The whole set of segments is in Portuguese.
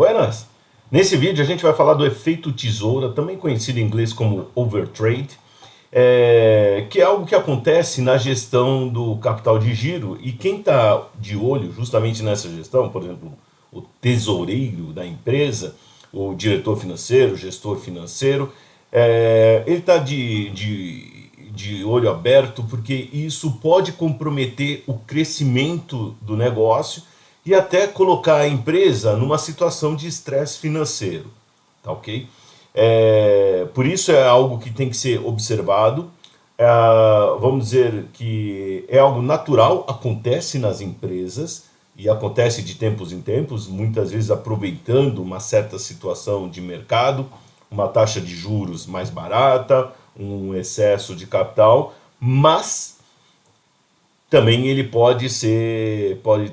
Buenas! Nesse vídeo a gente vai falar do efeito tesoura, também conhecido em inglês como overtrade, que é algo que acontece na gestão do capital de giro, e quem está de olho justamente nessa gestão, por exemplo, o tesoureiro da empresa, o diretor financeiro, o gestor financeiro, ele está de olho aberto, porque isso pode comprometer o crescimento do negócio e até colocar a empresa numa situação de estresse financeiro, tá ok? Por isso é algo que tem que ser observado. Vamos dizer que é algo natural, acontece nas empresas e acontece de tempos em tempos, muitas vezes aproveitando uma certa situação de mercado, uma taxa de juros mais barata, um excesso de capital, mas também ele pode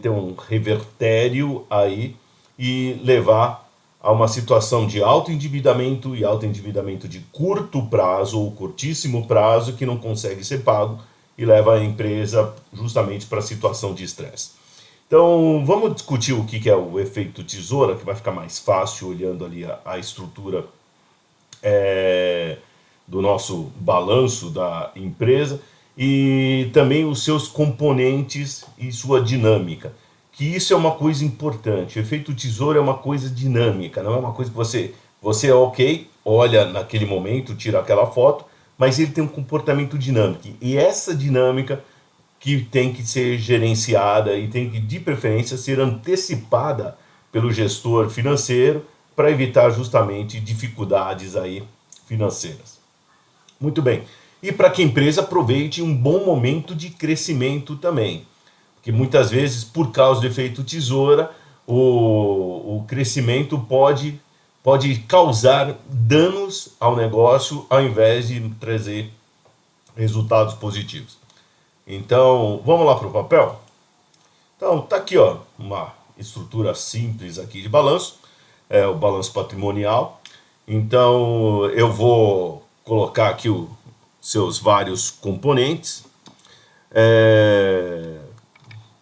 ter um revertério aí e levar a uma situação de alto endividamento e alto endividamento de curto prazo ou curtíssimo prazo que não consegue ser pago e leva a empresa justamente para a situação de estresse. Então vamos discutir o que é o efeito tesoura, que vai ficar mais fácil olhando ali a estrutura do nosso balanço da empresa e também os seus componentes e sua dinâmica, que isso é uma coisa importante. O efeito tesoura é uma coisa dinâmica, não é uma coisa que você é ok, olha naquele momento, tira aquela foto, mas ele tem um comportamento dinâmico, e essa dinâmica que tem que ser gerenciada e tem que, de preferência, ser antecipada pelo gestor financeiro para evitar justamente dificuldades aí financeiras. Muito bem. E para que a empresa aproveite um bom momento de crescimento também. Porque muitas vezes, por causa do efeito tesoura, o crescimento pode causar danos ao negócio ao invés de trazer resultados positivos. Então, vamos lá para o papel? Então, tá aqui, ó, uma estrutura simples aqui de balanço, o balanço patrimonial. Então, eu vou colocar aqui os seus vários componentes.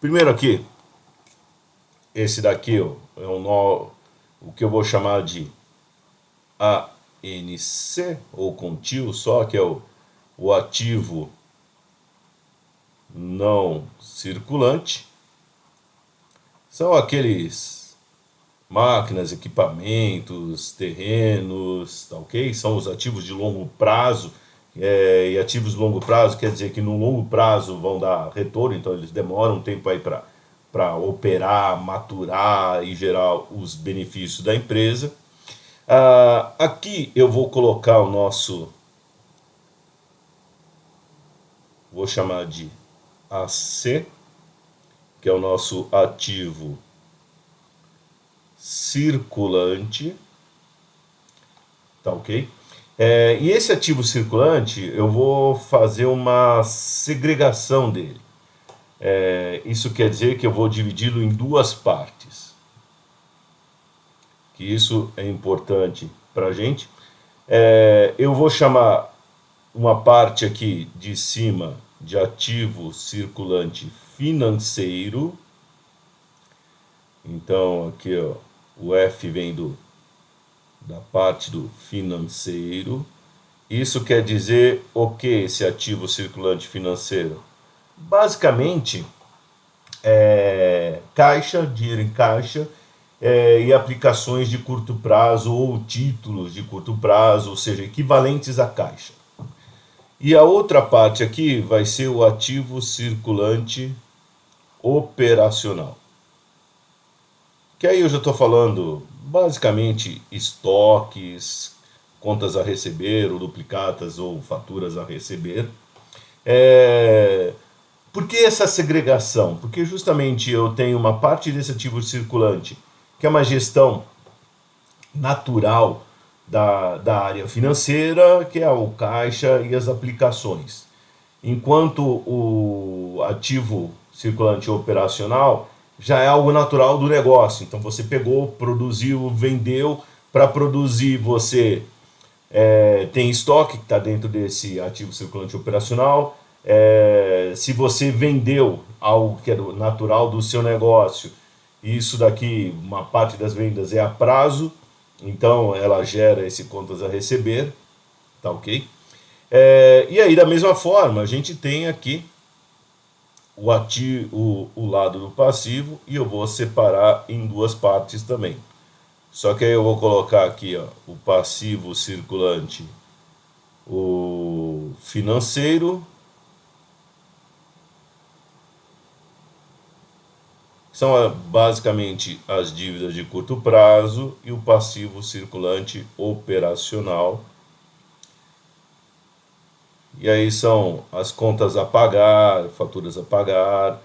Primeiro aqui, esse daqui ó, é o que eu vou chamar de ANC, ou contínuo só, que é o ativo não circulante. São aqueles máquinas, equipamentos, terrenos, tá ok? São os ativos de longo prazo, e ativos de longo prazo quer dizer que no longo prazo vão dar retorno, então eles demoram um tempo aí para operar, maturar e gerar os benefícios da empresa. Aqui eu vou colocar o nosso, vou chamar de AC, que é o nosso ativo circulante, tá ok? E esse ativo circulante, eu vou fazer uma segregação dele. Isso quer dizer que eu vou dividi-lo em duas partes. Que isso é importante para a gente. Eu vou chamar uma parte aqui de cima de ativo circulante financeiro. Então aqui ó, o F vem da parte do financeiro. Isso quer dizer o que esse ativo circulante financeiro? Basicamente, caixa, dinheiro em caixa, e aplicações de curto prazo ou títulos de curto prazo, ou seja, equivalentes à caixa. E a outra parte aqui vai ser o ativo circulante operacional. Que aí eu já estou falando basicamente estoques, contas a receber, ou duplicatas ou faturas a receber. Por que essa segregação? Porque justamente eu tenho uma parte desse ativo circulante, que é uma gestão natural da área financeira, que é o caixa e as aplicações. Enquanto o ativo circulante operacional já é algo natural do negócio. Então você pegou, produziu, vendeu. Para produzir você tem estoque que está dentro desse ativo circulante operacional. Se você vendeu algo que é natural do seu negócio Isso daqui, uma parte das vendas é a prazo, então ela gera esse contas a receber, tá ok? E aí, da mesma forma, a gente tem aqui o lado do passivo e eu vou separar em duas partes também. Só que aí eu vou colocar aqui, ó, o passivo circulante, o financeiro, são basicamente as dívidas de curto prazo, e o passivo circulante operacional. E aí são as contas a pagar, faturas a pagar.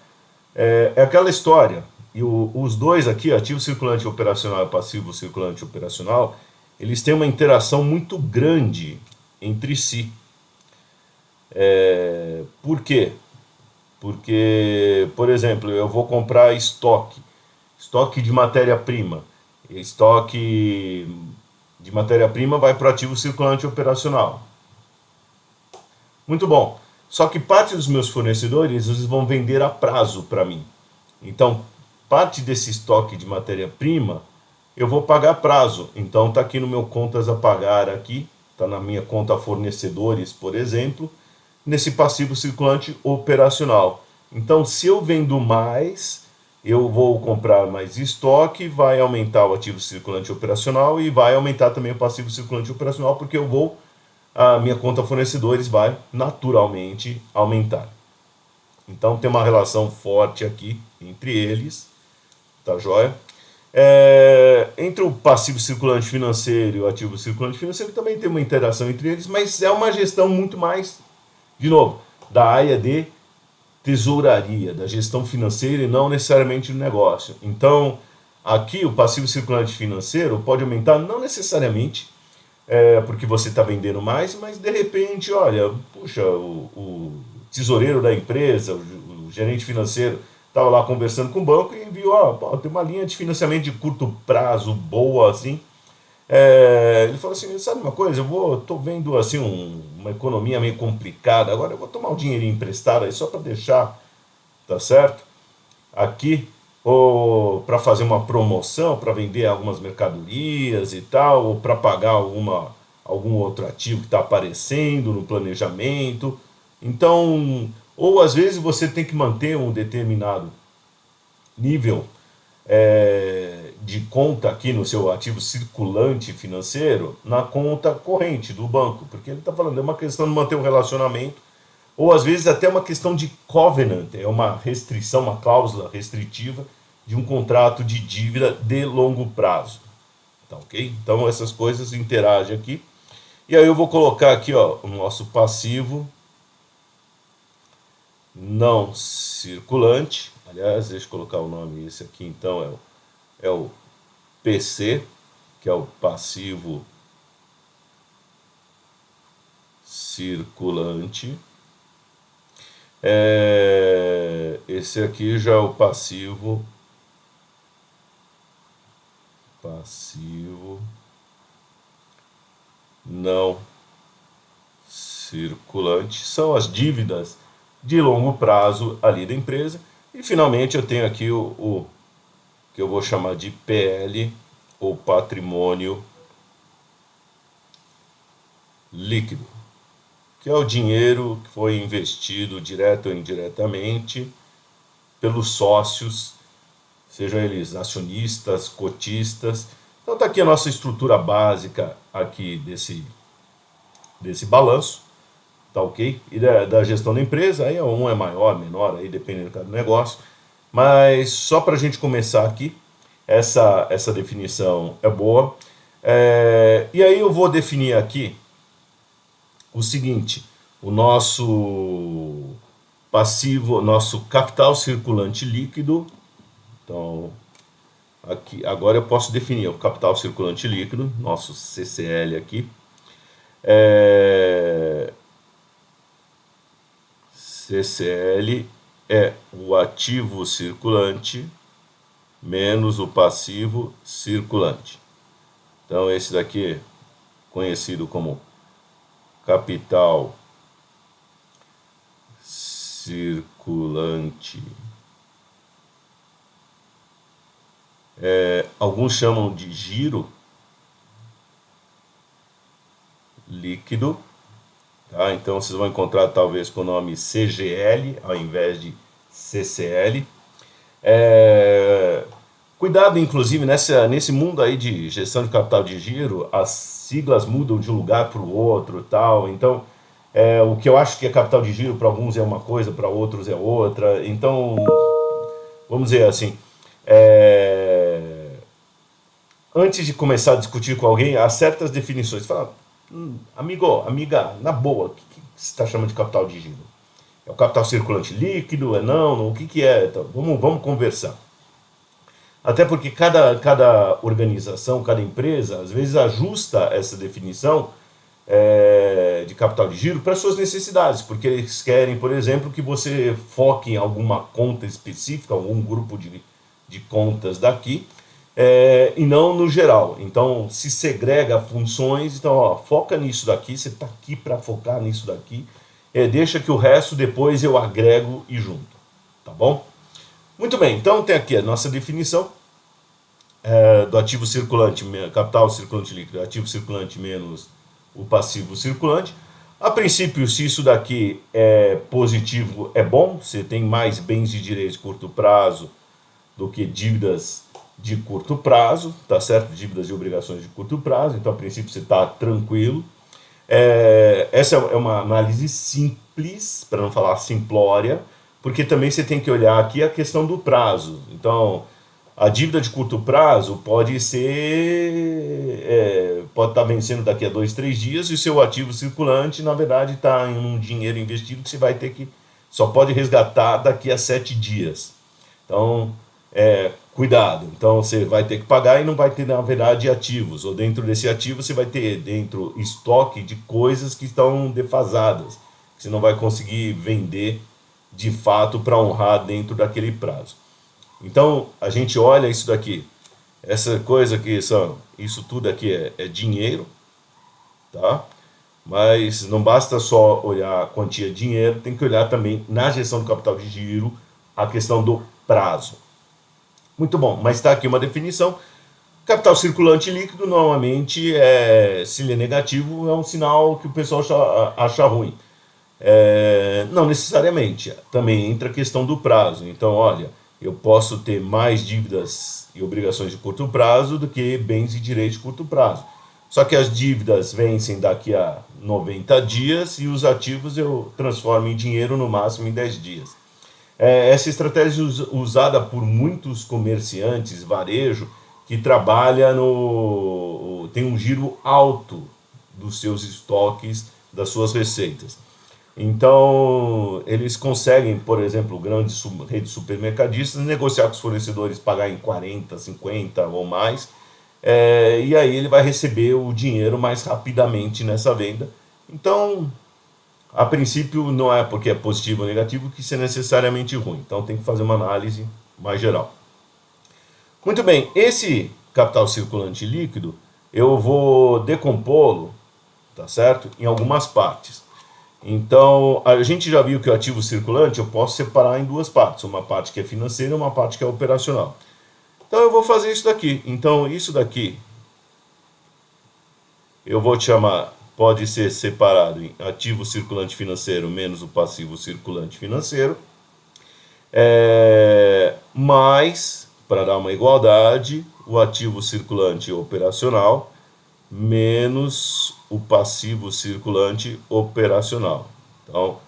É aquela história. E os dois aqui, ativo circulante operacional e passivo circulante operacional, eles têm uma interação muito grande entre si. Por quê? Porque, por exemplo, eu vou comprar estoque de matéria-prima. Estoque de matéria-prima vai para o ativo circulante operacional. Muito bom. Só que parte dos meus fornecedores eles vão vender a prazo para mim. Então, parte desse estoque de matéria-prima eu vou pagar a prazo. Então, está aqui no meu contas a pagar aqui, está na minha conta fornecedores, por exemplo, nesse passivo circulante operacional. Então, se eu vendo mais, eu vou comprar mais estoque, vai aumentar o ativo circulante operacional e vai aumentar também o passivo circulante operacional, porque a minha conta fornecedores vai naturalmente aumentar. Então tem uma relação forte aqui entre eles, tá joia? Entre o passivo circulante financeiro e o ativo circulante financeiro também tem uma interação entre eles, mas é uma gestão muito mais, de novo, da área de tesouraria, da gestão financeira e não necessariamente do negócio. Então, aqui o passivo circulante financeiro pode aumentar não necessariamente porque você está vendendo mais, mas de repente, olha, puxa, o tesoureiro da empresa, o gerente financeiro, estava lá conversando com o banco e viu, tem uma linha de financiamento de curto prazo boa, assim. Ele falou assim, sabe uma coisa, estou vendo assim uma economia meio complicada, agora eu vou tomar um dinheirinho emprestado aí só para deixar, tá certo? Aqui, ou para fazer uma promoção, para vender algumas mercadorias e tal, ou para pagar algum outro ativo que está aparecendo no planejamento. Então, ou às vezes você tem que manter um determinado nível de conta aqui no seu ativo circulante financeiro na conta corrente do banco, porque ele está falando, é uma questão de manter um relacionamento, ou às vezes até uma questão de covenant, é uma restrição, uma cláusula restritiva de um contrato de dívida de longo prazo. Tá ok? Então essas coisas interagem aqui. E aí eu vou colocar aqui, ó, o nosso passivo não circulante. Aliás, deixa eu colocar o nome, esse aqui então é o PC, que é o passivo circulante. Esse aqui já é o passivo não circulante. São as dívidas de longo prazo ali da empresa. E finalmente eu tenho aqui o que eu vou chamar de PL, ou patrimônio líquido, que é o dinheiro que foi investido direto ou indiretamente pelos sócios, sejam eles acionistas, cotistas. Então está aqui a nossa estrutura básica aqui desse balanço, tá ok? E da gestão da empresa, aí um é maior, menor, aí dependendo do negócio. Mas só para a gente começar aqui, essa definição é boa. E aí eu vou definir aqui o seguinte, o nosso passivo, nosso capital circulante líquido. Então, aqui agora eu posso definir o capital circulante líquido, nosso CCL aqui. CCL é o ativo circulante menos o passivo circulante. Então, esse daqui é conhecido como capital circulante Alguns chamam de giro líquido, tá? Então vocês vão encontrar talvez com o nome CGL ao invés de CCL. Cuidado, inclusive, nesse mundo aí de gestão de capital de giro, as siglas mudam de um lugar para o outro, tal. Então, o que eu acho que é capital de giro para alguns é uma coisa, para outros é outra. Então, vamos dizer assim, antes de começar a discutir com alguém, há certas definições. Fala, amigo, amiga, na boa, o que você está chamando de capital de giro? É o capital circulante líquido? É não? O que é? Então, vamos conversar. Até porque cada organização, cada empresa, às vezes ajusta essa definição de capital de giro para suas necessidades, porque eles querem, por exemplo, que você foque em alguma conta específica, algum grupo de contas daqui, e não no geral. Então, se segrega funções, então, ó, foca nisso daqui, você está aqui para focar nisso daqui, deixa que o resto depois eu agrego e junto, tá bom? Muito bem, então tem aqui a nossa definição do ativo circulante, capital circulante líquido, ativo circulante menos o passivo circulante. A princípio, se isso daqui é positivo, é bom, você tem mais bens de direito de curto prazo do que dívidas de curto prazo, tá certo? Dívidas e obrigações de curto prazo, então a princípio você está tranquilo. Essa é uma análise simples, para não falar simplória, porque também você tem que olhar aqui a questão do prazo. Então, a dívida de curto prazo pode estar vencendo daqui a 2, 3 dias e o seu ativo circulante, na verdade, está em um dinheiro investido que você vai ter que, só pode resgatar daqui a 7 dias. Então, cuidado. Então, você vai ter que pagar e não vai ter, na verdade, ativos. Ou dentro desse ativo, você vai ter dentro estoque de coisas que estão defasadas, que você não vai conseguir vender de fato para honrar dentro daquele prazo. Então, a gente olha isso daqui, essa coisa que isso tudo aqui é dinheiro, tá? Mas não basta só olhar a quantia de dinheiro, tem que olhar também na gestão do capital de giro a questão do prazo. Muito bom, mas está aqui uma definição. Capital circulante líquido, normalmente, se ele é negativo, é um sinal que o pessoal acha ruim. Não necessariamente, também entra a questão do prazo. Então, olha, eu posso ter mais dívidas e obrigações de curto prazo do que bens e direitos de curto prazo. Só que as dívidas vencem daqui a 90 dias e os ativos eu transformo em dinheiro no máximo em 10 dias. Essa estratégia usada por muitos comerciantes, varejo, que trabalha tem um giro alto dos seus estoques, das suas receitas. Então, eles conseguem, por exemplo, grandes redes supermercadistas, negociar com os fornecedores, pagar em 40, 50 ou mais, e aí ele vai receber o dinheiro mais rapidamente nessa venda. Então, a princípio, não é porque é positivo ou negativo que isso é necessariamente ruim. Então, tem que fazer uma análise mais geral. Muito bem, esse capital circulante líquido, eu vou decompô-lo, tá certo? Em algumas partes. Então, a gente já viu que o ativo circulante eu posso separar em duas partes, uma parte que é financeira e uma parte que é operacional. Então, eu vou fazer isso daqui. Então, isso daqui, eu vou chamar, pode ser separado em ativo circulante financeiro menos o passivo circulante financeiro, mais, para dar uma igualdade, o ativo circulante operacional menos o passivo circulante operacional. Então,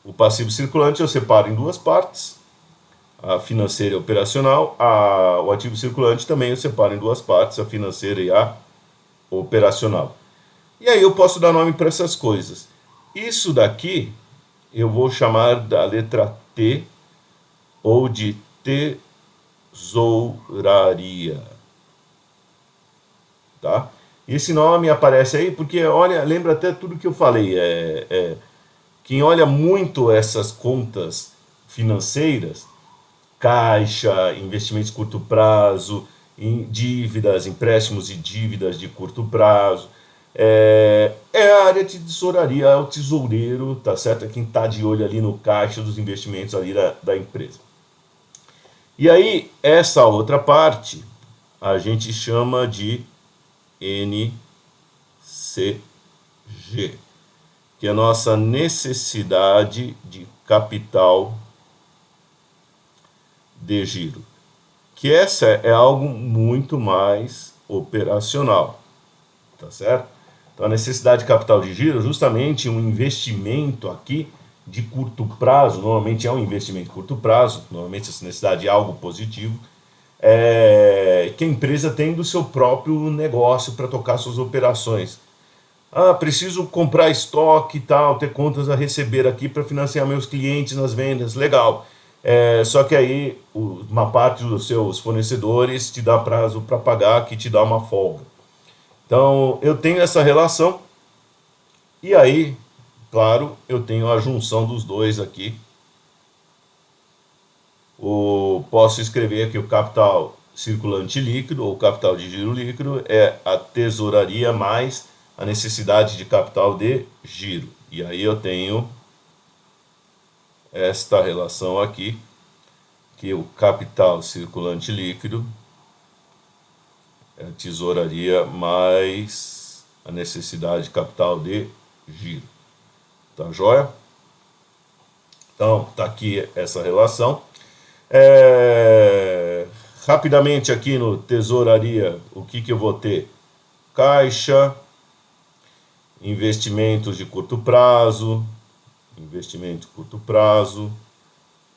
o passivo circulante eu separo em duas partes, a financeira e a operacional. O ativo circulante também eu separo em duas partes, a financeira e a operacional. E aí eu posso dar nome para essas coisas. Isso daqui eu vou chamar da letra T ou de tesouraria. Tá? Esse nome aparece aí porque, olha, lembra até tudo que eu falei. Quem olha muito essas contas financeiras, caixa, investimentos de curto prazo, dívidas, empréstimos e dívidas de curto prazo, é a área de tesouraria, é o tesoureiro, tá certo? É quem está de olho ali no caixa dos investimentos ali da empresa. E aí, essa outra parte, a gente chama de NCG, que é a nossa necessidade de capital de giro. Que essa é algo muito mais operacional, tá certo? Então, a necessidade de capital de giro é justamente um investimento aqui de curto prazo, normalmente é um investimento de curto prazo, normalmente essa necessidade é algo positivo, que a empresa tem do seu próprio negócio para tocar suas operações. Ah, preciso comprar estoque e tal, ter contas a receber aqui para financiar meus clientes nas vendas, legal. Só que aí uma parte dos seus fornecedores te dá prazo para pagar, que te dá uma folga. Então eu tenho essa relação e aí, claro, eu tenho a junção dos dois aqui. Posso escrever aqui o capital circulante líquido ou capital de giro líquido é a tesouraria mais a necessidade de capital de giro. E aí eu tenho esta relação aqui, que o capital circulante líquido é a tesouraria mais a necessidade de capital de giro. Tá joia? Então, tá aqui essa relação. Rapidamente aqui no tesouraria, o que eu vou ter? Caixa, investimentos de curto prazo, investimento de curto prazo,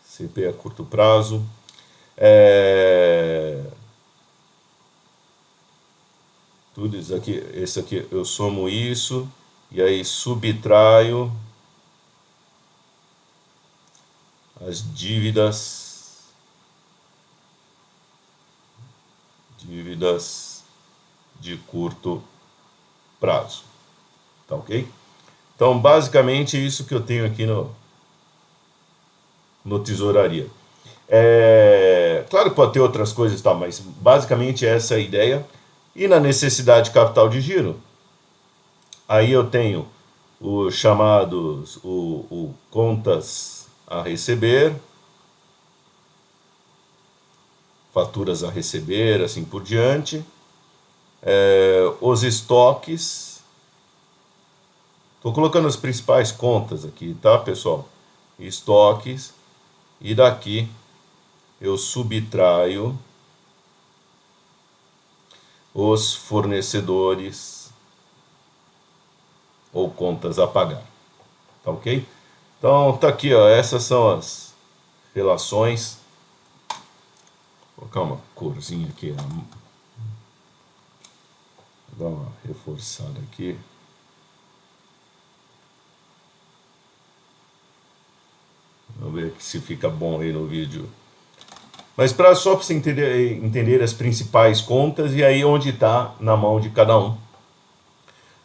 CP a curto prazo, tudo isso aqui, esse aqui eu somo isso, e aí subtraio as dívidas de curto prazo, tá ok? Então, basicamente, isso que eu tenho aqui no tesouraria. Claro que pode ter outras coisas, tá, mas basicamente essa é a ideia. E na necessidade de capital de giro, aí eu tenho os chamados contas a receber, faturas a receber, assim por diante, os estoques. Estou colocando as principais contas aqui, tá, pessoal? Estoques. E daqui eu subtraio os fornecedores ou contas a pagar. Tá ok? Então, tá aqui, ó. Essas são as relações. Vou colocar uma corzinha aqui. Vou dar uma reforçada aqui. Vamos ver se fica bom aí no vídeo. Mas só para você entender as principais contas e aí onde está na mão de cada um.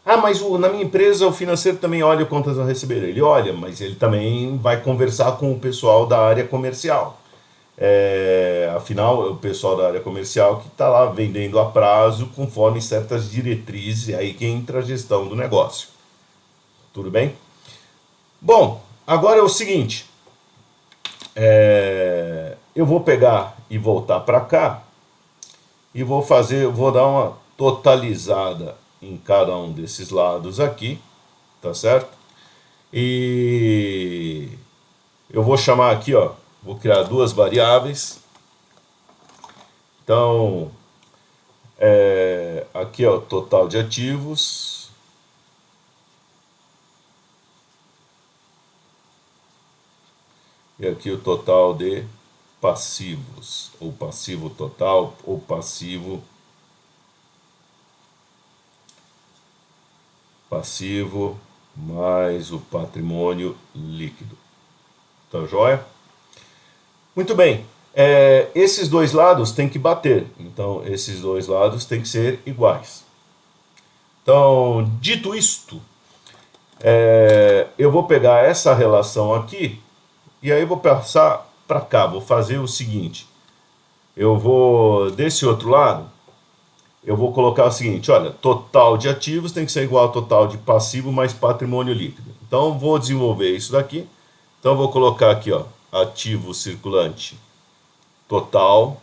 Ah, mas na minha empresa o financeiro também olha contas a receber. Ele olha, mas ele também vai conversar com o pessoal da área comercial. Afinal, é o pessoal da área comercial que está lá vendendo a prazo conforme certas diretrizes, e aí que entra a gestão do negócio. Tudo bem? Bom, agora é o seguinte. Eu vou pegar e voltar para cá e vou dar uma totalizada em cada um desses lados aqui, tá certo? E eu vou chamar aqui, ó, vou criar duas variáveis. Então, aqui é o total de ativos. E aqui o total de passivos, ou passivo total, ou passivo mais o patrimônio líquido. Tá joia? Muito bem. Esses dois lados têm que bater. Então, esses dois lados têm que ser iguais. Então, dito isto, eu vou pegar essa relação aqui e aí eu vou passar para cá. Vou fazer o seguinte. Eu vou, desse outro lado, eu vou colocar o seguinte, olha, total de ativos tem que ser igual ao total de passivo mais patrimônio líquido. Então, vou desenvolver isso daqui. Então, vou colocar aqui, ó, ativo circulante total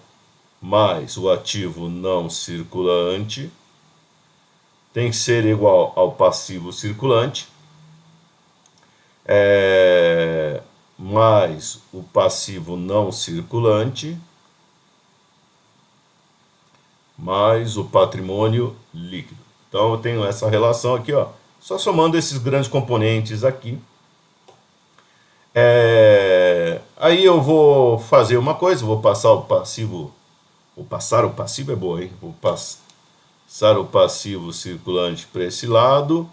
mais o ativo não circulante tem que ser igual ao passivo circulante, mais o passivo não circulante, mais o patrimônio líquido. Então eu tenho essa relação aqui, ó, só somando esses grandes componentes aqui. Aí eu vou fazer uma coisa, vou passar o passivo, passar o passivo é boa, hein? Vou passar o passivo circulante para esse lado,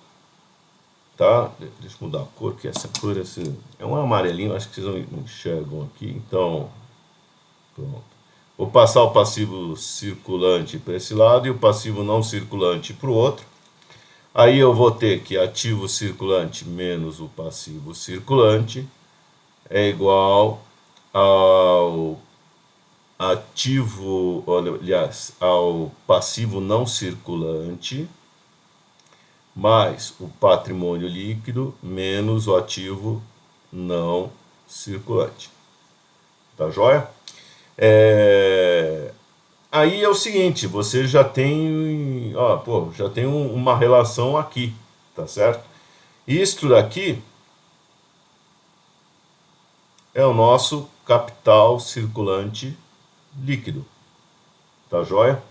tá? Deixa eu mudar a cor, que essa cor é um amarelinho, acho que vocês não enxergam aqui, então, pronto. Vou passar o passivo circulante para esse lado e o passivo não circulante para o outro. Aí eu vou ter que ativo circulante menos o passivo circulante é igual ao ativo, aliás, ao passivo não circulante mais o patrimônio líquido menos o ativo não circulante. Tá joia? Aí é o seguinte, você já tem, já tem uma relação aqui, tá certo? Isto daqui é o nosso capital circulante líquido, tá joia?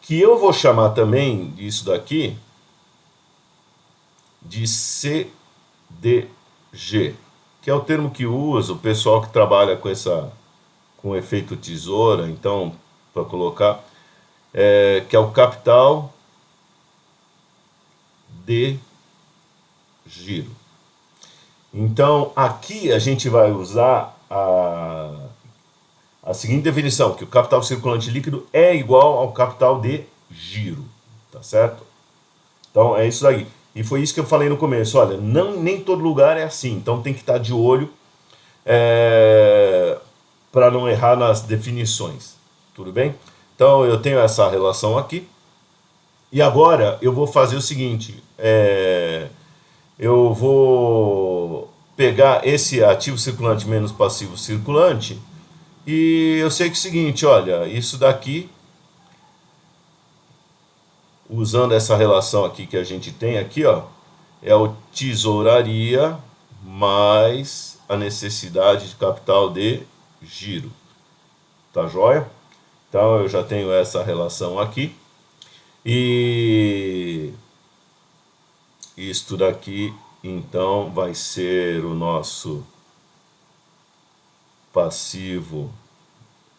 Que eu vou chamar também isso daqui de CDG, que é o termo que usa o pessoal que trabalha com efeito tesoura, então, para colocar, que é o capital de giro. Então, aqui a gente vai usar a seguinte definição, que o capital circulante líquido é igual ao capital de giro, tá certo? Então, é isso aí. E foi isso que eu falei no começo, olha, nem todo lugar é assim, então tem que estar de olho para não errar nas definições, tudo bem? Então, eu tenho essa relação aqui, e agora eu vou fazer o seguinte, eu vou pegar esse ativo circulante menos passivo circulante, e eu sei que é o seguinte, olha, isso daqui, usando essa relação aqui que a gente tem aqui, ó, é o tesouraria mais a necessidade de capital de giro. Tá joia? Então eu já tenho essa relação aqui. E isto daqui, então, vai ser o nosso passivo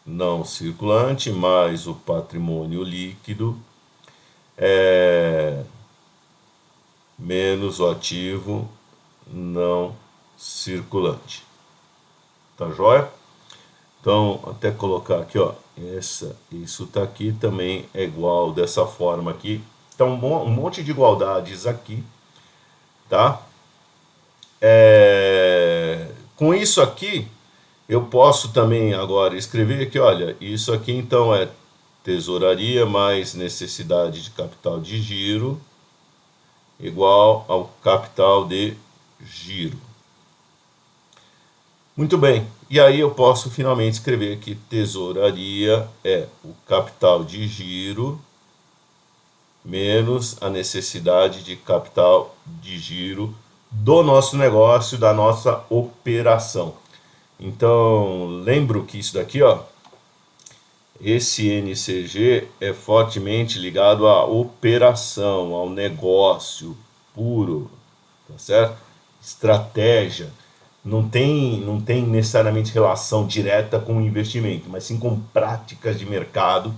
não circulante mais o patrimônio líquido menos o ativo não circulante. Tá joia? Então, até colocar aqui, ó, isso tá aqui também é igual dessa forma aqui. Então, um monte de igualdades aqui, tá? Com isso aqui, eu posso também agora escrever aqui, olha, isso aqui então é tesouraria mais necessidade de capital de giro igual ao capital de giro. Muito bem, e aí eu posso finalmente escrever que tesouraria é o capital de giro menos a necessidade de capital de giro do nosso negócio, da nossa operação. Então, lembro que isso daqui, ó, esse NCG é fortemente ligado à operação, ao negócio puro, tá certo? Estratégia. Não tem necessariamente relação direta com o investimento, mas sim com práticas de mercado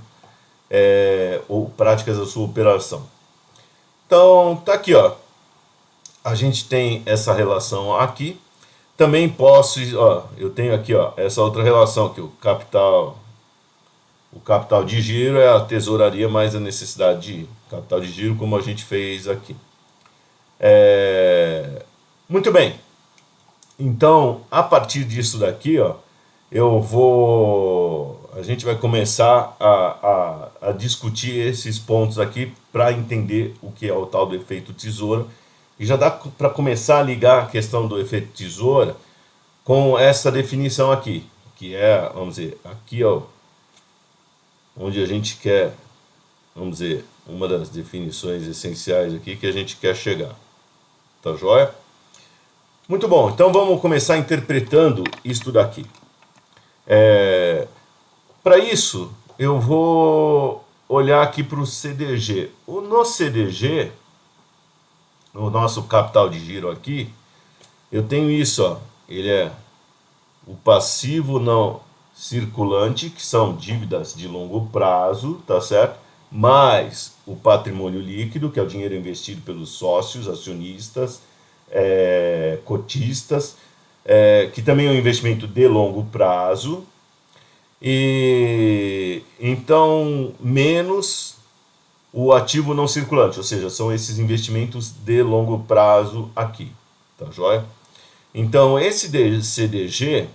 ou práticas da sua operação. Então, tá aqui, ó. A gente tem essa relação aqui. Também posso, ó, eu tenho aqui, ó, essa outra relação que o capital de giro é a tesouraria mais a necessidade de capital de giro, como a gente fez aqui. Muito bem. Então, a partir disso daqui, ó, a gente vai começar a discutir esses pontos aqui para entender o que é o tal do efeito tesoura. E já dá para começar a ligar a questão do efeito tesoura com essa definição aqui, que é, vamos dizer, aqui, ó, onde a gente quer, vamos dizer, uma das definições essenciais aqui que a gente quer chegar. Tá joia? Muito bom, então vamos começar interpretando isto daqui. Para isso, eu vou olhar aqui para o CDG. No CDG, no nosso capital de giro aqui, eu tenho isso, ó. Ele é o passivo não circulante, que são dívidas de longo prazo, tá certo? Mais o patrimônio líquido, que é o dinheiro investido pelos sócios, acionistas, cotistas, que também é um investimento de longo prazo. E então, menos o ativo não circulante, ou seja, são esses investimentos de longo prazo aqui, tá joia? Então, esse CDG,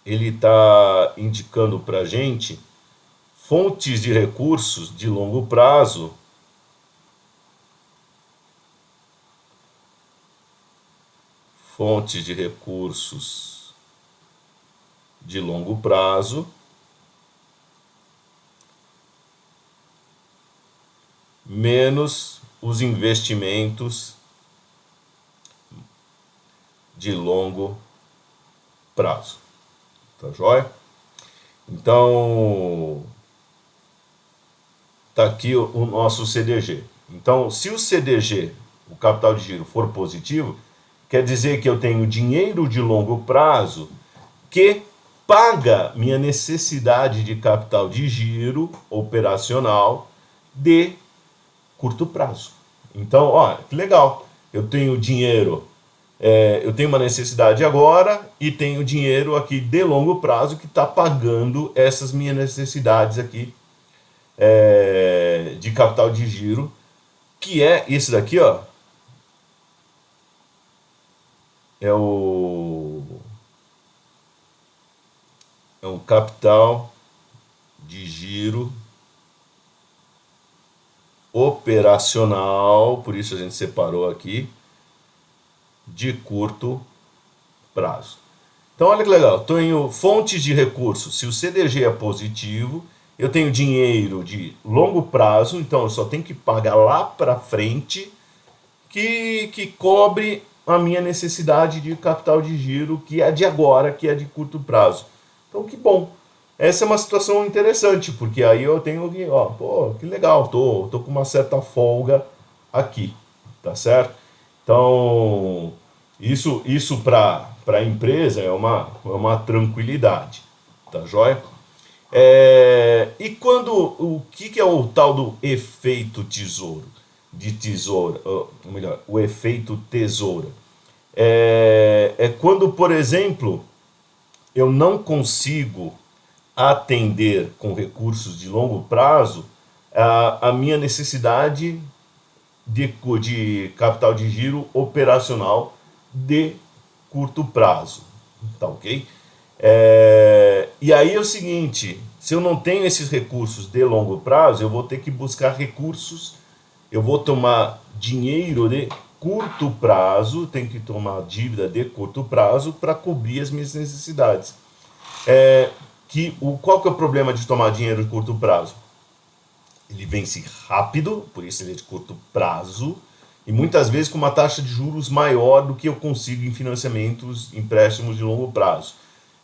ele está indicando para a gente fontes de recursos de longo prazo menos os investimentos de longo prazo. Tá joia? Então, tá aqui o nosso CDG. Então, se o CDG, o capital de giro, for positivo, quer dizer que eu tenho dinheiro de longo prazo que paga minha necessidade de capital de giro operacional de curto prazo. Então, ó, que legal. Eu tenho dinheiro, eu tenho uma necessidade agora e tenho dinheiro aqui de longo prazo que está pagando essas minhas necessidades aqui de capital de giro, que é esse daqui, ó. É um capital de giro operacional, por isso a gente separou aqui, de curto prazo. Então, olha que legal, tenho fontes de recursos. Se o CDG é positivo, eu tenho dinheiro de longo prazo, então eu só tenho que pagar lá para frente que cobre a minha necessidade de capital de giro, que é de agora, que é de curto prazo. Então, que bom. Essa é uma situação interessante, porque aí eu tenho que, ó, pô, que legal, tô com uma certa folga aqui, tá certo? Então, isso para a empresa é uma tranquilidade, tá joia? E o que é o tal do efeito tesouro? De tesoura, ou melhor, o efeito tesoura. É quando, por exemplo, eu não consigo atender com recursos de longo prazo a minha necessidade de capital de giro operacional de curto prazo, tá ok? E aí é o seguinte, se eu não tenho esses recursos de longo prazo, eu vou ter que buscar recursos, eu vou tomar dinheiro de curto prazo, tenho que tomar dívida de curto prazo para cobrir as minhas necessidades. Qual que é o problema de tomar dinheiro de curto prazo? Ele vence rápido, por isso ele é de curto prazo, e muitas vezes com uma taxa de juros maior do que eu consigo em financiamentos, empréstimos de longo prazo.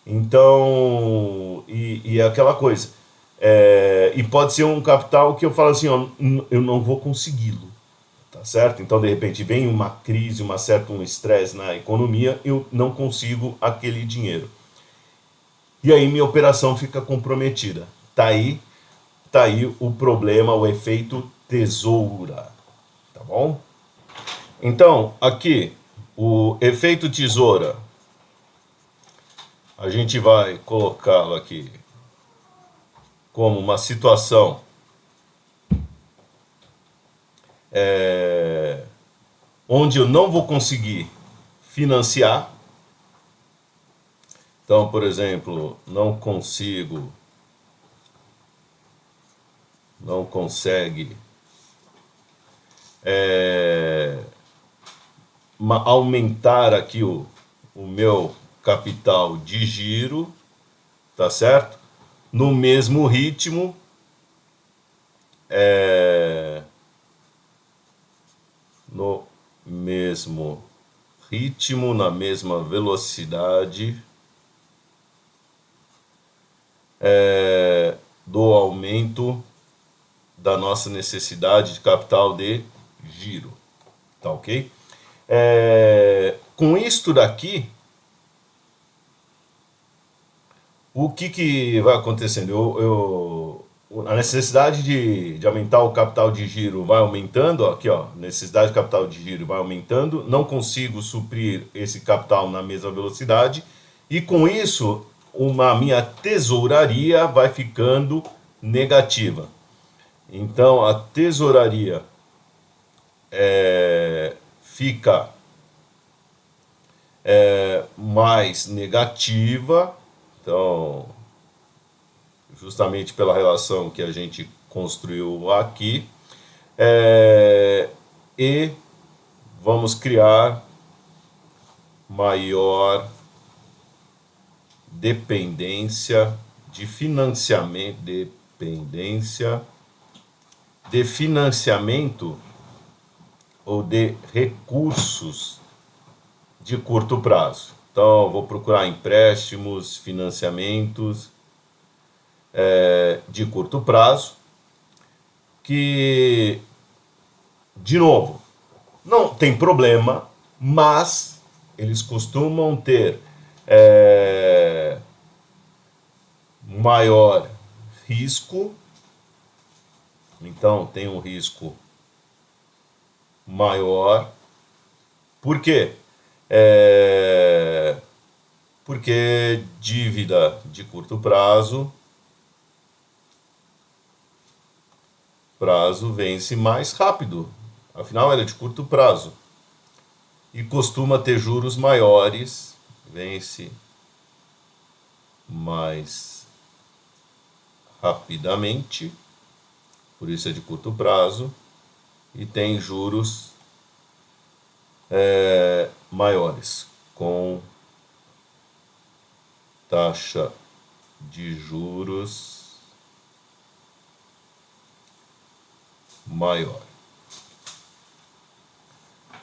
Então, é aquela coisa. E pode ser um capital que eu falo assim, ó, eu não vou consegui-lo, tá certo? Então, de repente, vem uma crise, um estresse na economia, eu não consigo aquele dinheiro. E aí minha operação fica comprometida. Tá aí o problema, o efeito tesoura, tá bom? Então, aqui, o efeito tesoura, a gente vai colocá-lo aqui como uma situação onde eu não vou conseguir financiar. Então, por exemplo, não consegue aumentar aqui o meu capital de giro, tá certo? no mesmo ritmo, na mesma velocidade do aumento da nossa necessidade de capital de giro, tá ok? Com isto daqui, o que vai acontecendo? A necessidade de aumentar o capital de giro vai aumentando, aqui ó, necessidade de capital de giro vai aumentando, não consigo suprir esse capital na mesma velocidade, e com isso, minha tesouraria vai ficando negativa. Então, a tesouraria fica mais negativa, então, justamente pela relação que a gente construiu aqui, e vamos criar maior dependência de financiamento ou de recursos de curto prazo. Então, vou procurar empréstimos, financiamentos de curto prazo, que, de novo, não tem problema, mas eles costumam ter maior risco. Então, tem um risco maior. Por quê? Porque dívida de curto prazo vence mais rápido. Afinal, ela é de curto prazo. E costuma ter juros maiores, vence mais rapidamente, por isso é de curto prazo, e tem juros maiores, com taxa de juros maior.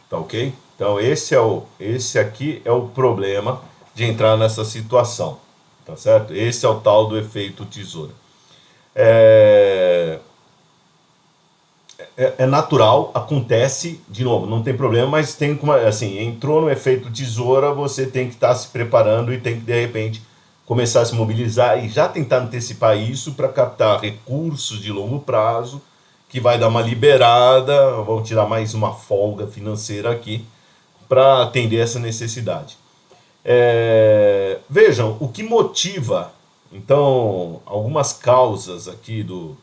Tá ok? Então esse aqui é o problema de entrar nessa situação, tá certo? Esse é o tal do efeito tesoura. É natural, acontece, de novo, não tem problema, mas tem como, assim, entrou no efeito tesoura, você tem que estar se preparando e tem que, de repente, começar a se mobilizar e já tentar antecipar isso para captar recursos de longo prazo, que vai dar uma liberada, vão tirar mais uma folga financeira aqui, para atender essa necessidade. Vejam, o que motiva, então, algumas causas aqui do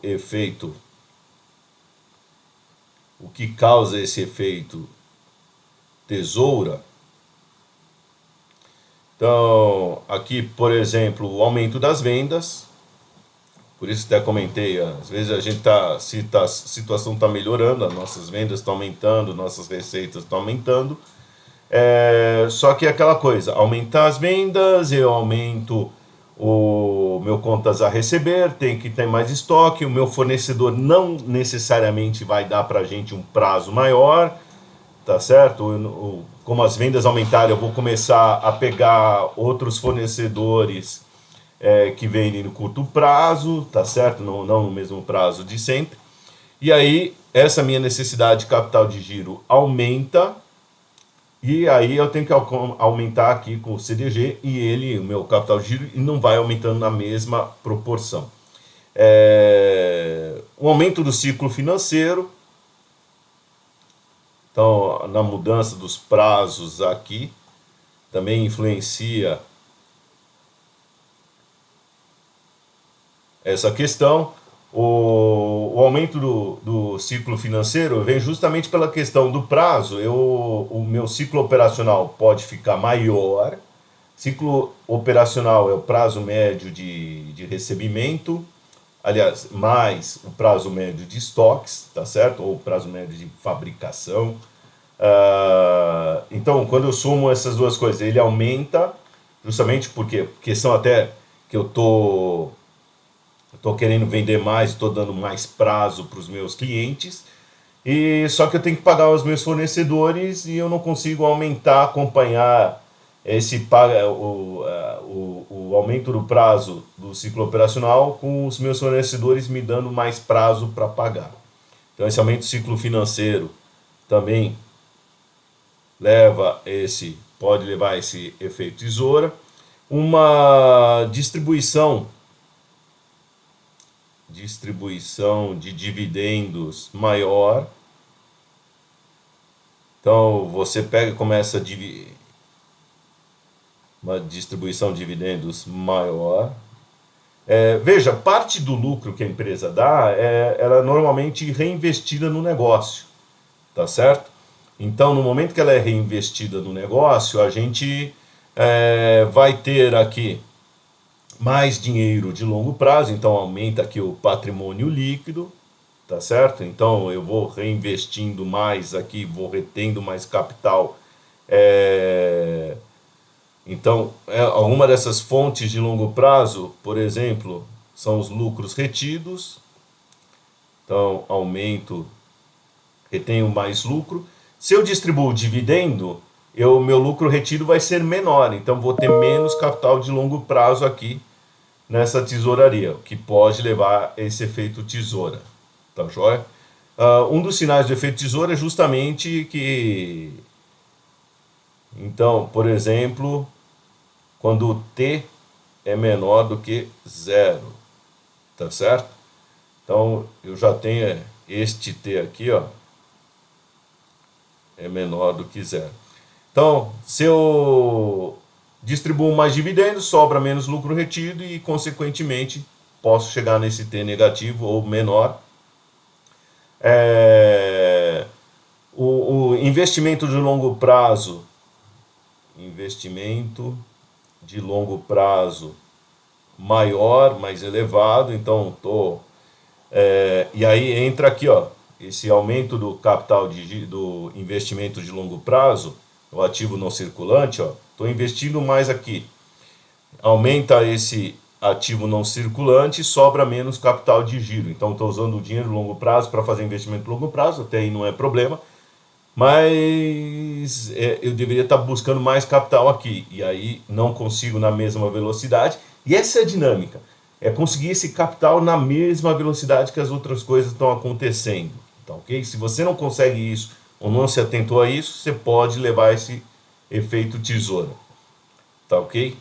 efeito, o que causa esse efeito tesoura. Então, aqui, por exemplo, o aumento das vendas. Por isso até comentei, às vezes a gente a situação está melhorando, as nossas vendas estão aumentando, nossas receitas estão aumentando. Só que é aquela coisa, aumentar as vendas, eu aumento o meu contas a receber, tem que ter mais estoque, o meu fornecedor não necessariamente vai dar para a gente um prazo maior, tá certo? Como as vendas aumentarem, eu vou começar a pegar outros fornecedores que vendem no curto prazo, tá certo? Não no mesmo prazo de sempre. E aí, essa minha necessidade de capital de giro aumenta, e aí eu tenho que aumentar aqui com o CDG, e o meu capital de giro, e não vai aumentando na mesma proporção. O aumento do ciclo financeiro, então, na mudança dos prazos aqui, também influencia essa questão. O aumento do ciclo financeiro vem justamente pela questão do prazo. O meu ciclo operacional pode ficar maior. Ciclo operacional é o prazo médio de recebimento, aliás, mais o prazo médio de estoques, tá certo? Ou o prazo médio de fabricação. Então, quando eu somo essas duas coisas, ele aumenta, justamente porque são até que eu tô querendo vender mais, estou dando mais prazo para os meus clientes, e só que eu tenho que pagar os meus fornecedores e eu não consigo aumentar, acompanhar o aumento do prazo do ciclo operacional com os meus fornecedores me dando mais prazo para pagar. Então esse aumento do ciclo financeiro também pode levar a esse efeito tesoura. Uma distribuição de dividendos maior. Então você pega e começa uma distribuição de dividendos maior. Veja, parte do lucro que a empresa dá, ela é normalmente reinvestida no negócio, tá certo? Então, no momento que ela é reinvestida no negócio, a gente vai ter aqui mais dinheiro de longo prazo, então aumenta aqui o patrimônio líquido, tá certo? Então eu vou reinvestindo mais aqui, vou retendo mais capital. Então, alguma dessas fontes de longo prazo, por exemplo, são os lucros retidos. Então, retenho mais lucro. Se eu distribuo dividendo, meu lucro retido vai ser menor, então vou ter menos capital de longo prazo aqui nessa tesouraria, o que pode levar a esse efeito tesoura. Tá joia? Um dos sinais do efeito tesoura é justamente que, então, por exemplo, quando o T é menor do que 0, tá certo? Então, eu já tenho este T aqui, ó, é menor do que 0. Então, se eu distribuo mais dividendos, sobra menos lucro retido e, consequentemente, posso chegar nesse T negativo ou menor. O investimento de longo prazo, maior, mais elevado, então e aí entra aqui, ó, esse aumento do capital do investimento de longo prazo, o ativo não circulante, ó, estou investindo mais aqui, aumenta esse ativo não circulante, sobra menos capital de giro. Então estou usando o dinheiro de longo prazo para fazer investimento de longo prazo, até aí não é problema, mas eu deveria estar buscando mais capital aqui, e aí não consigo na mesma velocidade, e essa é a dinâmica, é conseguir esse capital na mesma velocidade que as outras coisas estão acontecendo, tá ok? Se você não consegue isso, ou não se atentou a isso, você pode levar esse efeito tesoura, tá ok?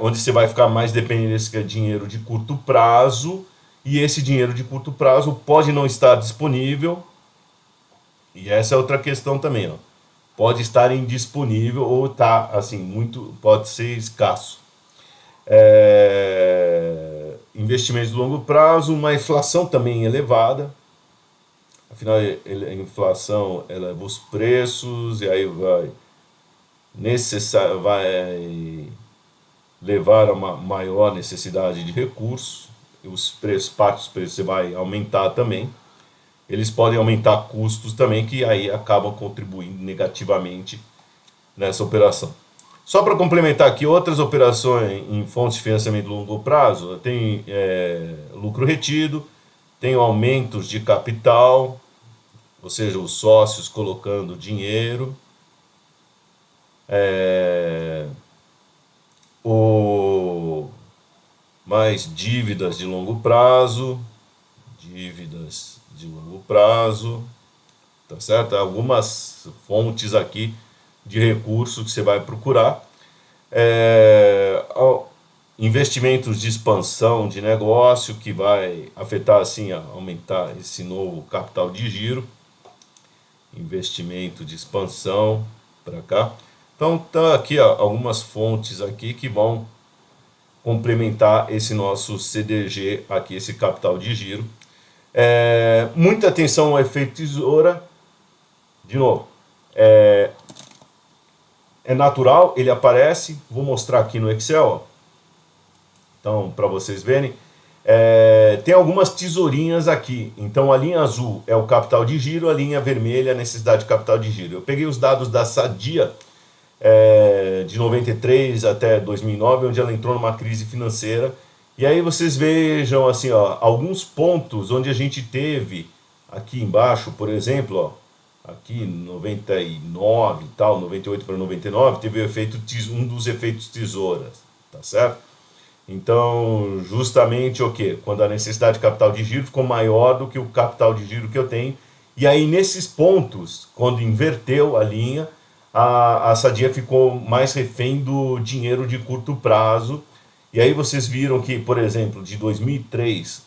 Onde você vai ficar mais dependente desse dinheiro de curto prazo, e esse dinheiro de curto prazo pode não estar disponível, e essa é outra questão também, ó. Pode estar indisponível ou tá assim, pode ser escasso. Investimentos de longo prazo, uma inflação também elevada, afinal a inflação eleva os preços e aí vai levar a uma maior necessidade de recursos, parte dos preços você vai aumentar também, eles podem aumentar custos também, que aí acabam contribuindo negativamente nessa operação. Só para complementar aqui, outras operações em fontes de financiamento de longo prazo, tem lucro retido, tem aumentos de capital, ou seja, os sócios colocando dinheiro, mais dívidas de longo prazo, tá certo? Algumas fontes aqui de recurso que você vai procurar. Investimentos de expansão de negócio, que vai afetar assim, aumentar esse novo capital de giro. Investimento de expansão para cá. Então tá aqui, ó, algumas fontes aqui que vão complementar esse nosso CDG aqui, esse capital de giro. Muita atenção ao efeito tesoura. De novo, é natural, ele aparece. Vou mostrar aqui no Excel, ó. Então, para vocês verem, tem algumas tesourinhas aqui. Então, a linha azul é o capital de giro, a linha vermelha é a necessidade de capital de giro. Eu peguei os dados da Sadia, de 93 até 2009, onde ela entrou numa crise financeira. E aí vocês vejam assim, ó, alguns pontos onde a gente teve aqui embaixo, por exemplo, ó, aqui 99 e tal, 98 para 99, teve o efeito, um dos efeitos tesouras, tá certo? Então, justamente o quê? Quando a necessidade de capital de giro ficou maior do que o capital de giro que eu tenho. E aí, nesses pontos, quando inverteu a linha, a Sadia ficou mais refém do dinheiro de curto prazo. E aí vocês viram que, por exemplo, de 2003,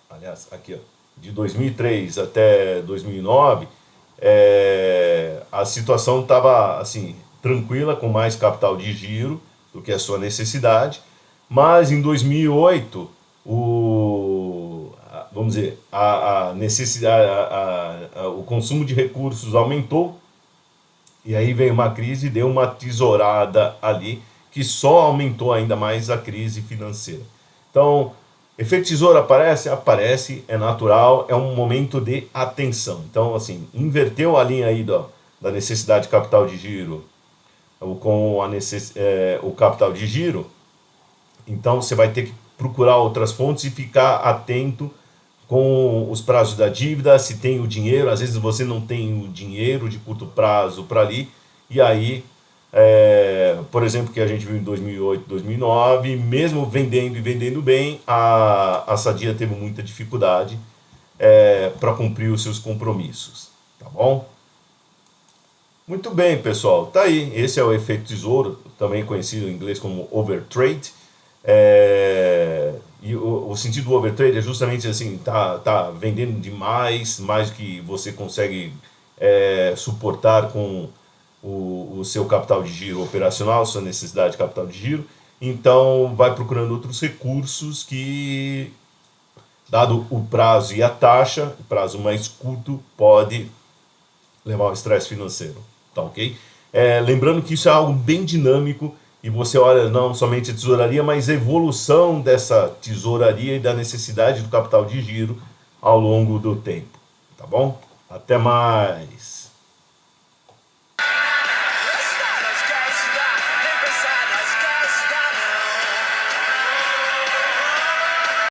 aliás, aqui, ó, de 2003 até 2009, a situação estava assim, tranquila, com mais capital de giro do que a sua necessidade, mas em 2008 vamos dizer, a necessidade, o consumo de recursos aumentou, e aí veio uma crise e deu uma tesourada ali, que só aumentou ainda mais a crise financeira. Então, efeito tesouro aparece? Aparece, é natural, é um momento de atenção. Então, assim, inverteu a linha aí da necessidade de capital de giro com o capital de giro, então você vai ter que procurar outras fontes e ficar atento com os prazos da dívida, se tem o dinheiro, às vezes você não tem o dinheiro de curto prazo para ali, e aí, por exemplo, que a gente viu em 2008, 2009, mesmo vendendo e vendendo bem, a Sadia teve muita dificuldade para cumprir os seus compromissos, tá bom? Muito bem, pessoal, tá aí, esse é o efeito tesouro, também conhecido em inglês como overtrade. E o sentido do overtrade é justamente assim, tá vendendo demais, mais do que você consegue suportar com o seu capital de giro operacional, sua necessidade de capital de giro, então vai procurando outros recursos que, dado o prazo e a taxa, o prazo mais curto pode levar ao estresse financeiro, tá ok? Lembrando que isso é algo bem dinâmico, e você olha não somente a tesouraria, mas a evolução dessa tesouraria e da necessidade do capital de giro ao longo do tempo, tá bom? Até mais!